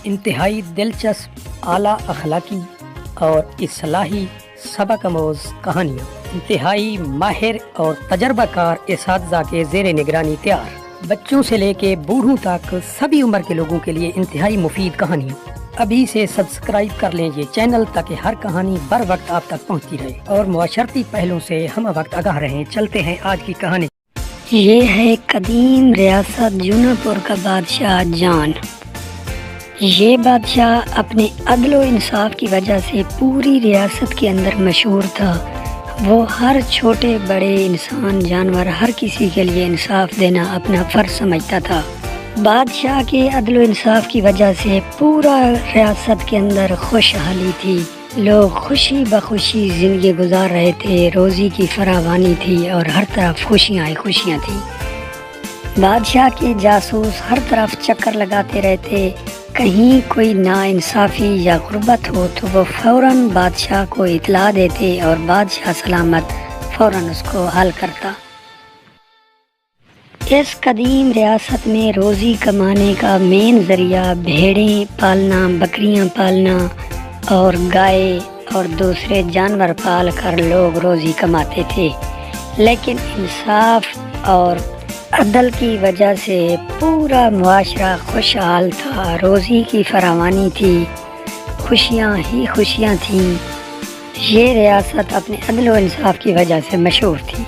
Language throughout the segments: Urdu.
انتہائی دلچسپ اعلیٰ اخلاقی اور اصلاحی سبق آموز کہانیاں انتہائی ماہر اور تجربہ کار اساتذہ کے زیر نگرانی تیار، بچوں سے لے کے بوڑھوں تک سبھی عمر کے لوگوں کے لیے انتہائی مفید کہانیاں۔ ابھی سے سبسکرائب کر لیں یہ چینل تاکہ ہر کہانی بر وقت آپ تک پہنچتی رہے اور معاشرتی پہلوں سے ہم وقت آگاہ رہیں۔ چلتے ہیں آج کی کہانی۔ یہ ہے قدیم ریاست جونا پور کا بادشاہ جان۔ یہ بادشاہ اپنے عدل و انصاف کی وجہ سے پوری ریاست کے اندر مشہور تھا۔ وہ ہر چھوٹے بڑے انسان جانور ہر کسی کے لیے انصاف دینا اپنا فرض سمجھتا تھا۔ بادشاہ کے عدل و انصاف کی وجہ سے پورا ریاست کے اندر خوشحالی تھی، لوگ خوشی بخوشی زندگی گزار رہے تھے، روزی کی فراوانی تھی اور ہر طرف خوشیاں ہی خوشیاں تھیں۔ بادشاہ کے جاسوس ہر طرف چکر لگاتے رہتے، کہیں کوئی ناانصافی یا غربت ہو تو وہ فوراً بادشاہ کو اطلاع دیتے اور بادشاہ سلامت فوراً اس کو حل کرتا۔ اس قدیم ریاست میں روزی کمانے کا مین ذریعہ بھیڑیں پالنا، بکریاں پالنا اور گائے اور دوسرے جانور پال کر لوگ روزی کماتے تھے، لیکن انصاف اور عدل کی وجہ سے پورا معاشرہ خوشحال تھا، روزی کی فراوانی تھی، خوشیاں ہی خوشیاں تھیں۔ یہ ریاست اپنے عدل و انصاف کی وجہ سے مشہور تھی۔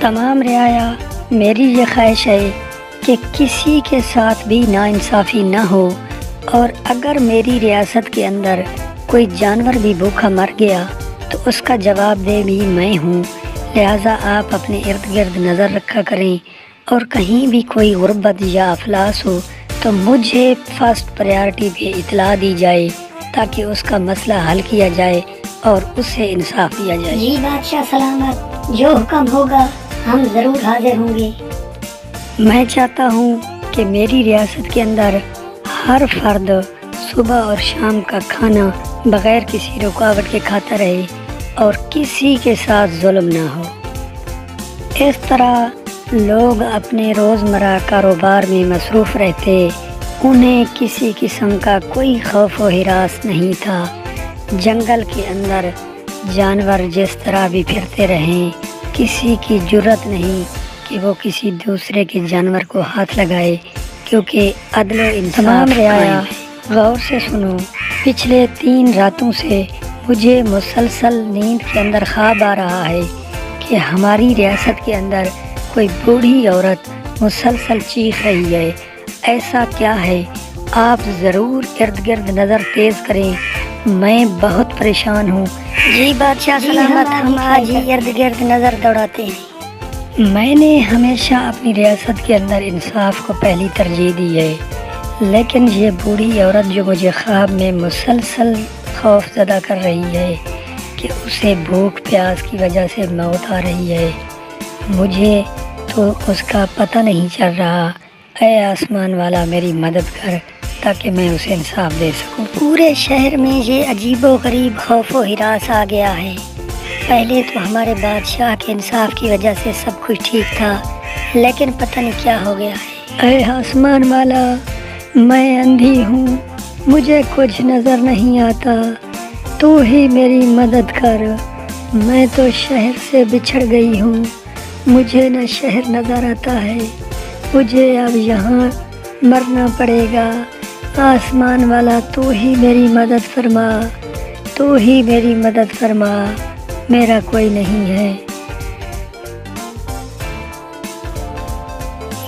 تمام رعایا، میری یہ خواہش ہے کہ کسی کے ساتھ بھی ناانصافی نہ ہو، اور اگر میری ریاست کے اندر کوئی جانور بھی بھوکا مر گیا تو اس کا جواب دہ بھی میں ہوں، لہٰذا آپ اپنے ارد گرد نظر رکھا کریں، اور کہیں بھی کوئی غربت یا افلاس ہو تو مجھے فرسٹ پریارٹی پہ اطلاع دی جائے تاکہ اس کا مسئلہ حل کیا جائے اور اس سے انصاف دیا جائے۔ جی بادشاہ سلامت، جو حکم ہوگا ہم ضرور حاضر ہوں گے۔ میں چاہتا ہوں کہ میری ریاست کے اندر ہر فرد صبح اور شام کا کھانا بغیر کسی رکاوٹ کے کھاتا رہے اور کسی کے ساتھ ظلم نہ ہو۔ اس طرح لوگ اپنے روزمرہ کاروبار میں مصروف رہتے، انہیں کسی قسم کا کوئی خوف و ہراس نہیں تھا۔ جنگل کے اندر جانور جس طرح بھی پھرتے رہیں، کسی کی جرت نہیں کہ وہ کسی دوسرے کے جانور کو ہاتھ لگائے، کیونکہ عدل و انصاف تمام رعایا غور سے سنو۔ پچھلے 3 راتوں سے مجھے مسلسل نیند کے اندر خواب آ رہا ہے کہ ہماری ریاست کے اندر کوئی بوڑھی عورت مسلسل چیخ رہی ہے۔ ایسا کیا ہے؟ آپ ضرور ارد گرد نظر تیز کریں، میں بہت پریشان ہوں۔ جی بادشاہ سلامت، ہم آج ہی ارد گرد نظر دوڑاتے ہیں۔ میں نے ہمیشہ اپنی ریاست کے اندر انصاف کو پہلی ترجیح دی ہے، لیکن یہ بوڑھی عورت جو مجھے خواب میں مسلسل خوف زدہ کر رہی ہے کہ اسے بھوک پیاس کی وجہ سے موت آ رہی ہے، مجھے تو اس کا پتہ نہیں چل رہا۔ اے آسمان والا، میری مدد کر تاکہ میں اسے انصاف دے سکوں۔ پورے شہر میں یہ عجیب و غریب خوف و ہراس آ گیا ہے۔ پہلے تو ہمارے بادشاہ کے انصاف کی وجہ سے سب کچھ ٹھیک تھا، لیکن پتہ نہیں کیا ہو گیا ہے۔ اے آسمان والا، میں اندھی ہوں، مجھے کچھ نظر نہیں آتا، تو ہی میری مدد کر۔ میں تو شہر سے بچھڑ گئی ہوں، مجھے نہ شہر نظر آتا ہے، مجھے اب یہاں مرنا پڑے گا۔ آسمان والا، تو ہی میری مدد فرما، تو ہی میری مدد فرما، میرا کوئی نہیں ہے۔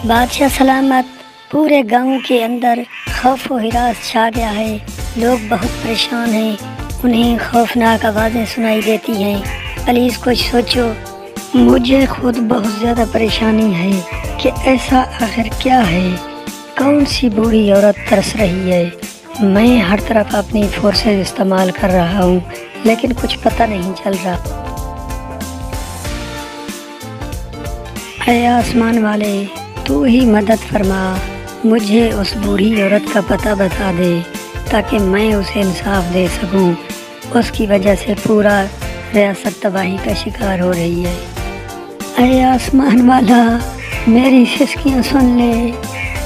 بادشاہ سلامت، پورے گاؤں کے اندر خوف و ہراس چھا گیا ہے، لوگ بہت پریشان ہیں، انہیں خوفناک آوازیں سنائی دیتی ہیں، پلیز کچھ سوچو۔ مجھے خود بہت زیادہ پریشانی ہے کہ ایسا آخر کیا ہے، کون سی بوڑھی عورت ترس رہی ہے۔ میں ہر طرف اپنی فورسز استعمال کر رہا ہوں، لیکن کچھ پتہ نہیں چل رہا۔ اے آسمان والے، تو ہی مدد فرما، مجھے اس بوڑھی عورت کا پتہ بتا دے تاکہ میں اسے انصاف دے سکوں۔ اس کی وجہ سے پورا ریاست تباہی کا شکار ہو رہی ہے۔ اے آسمان والا، میری سسکیاں سن لے،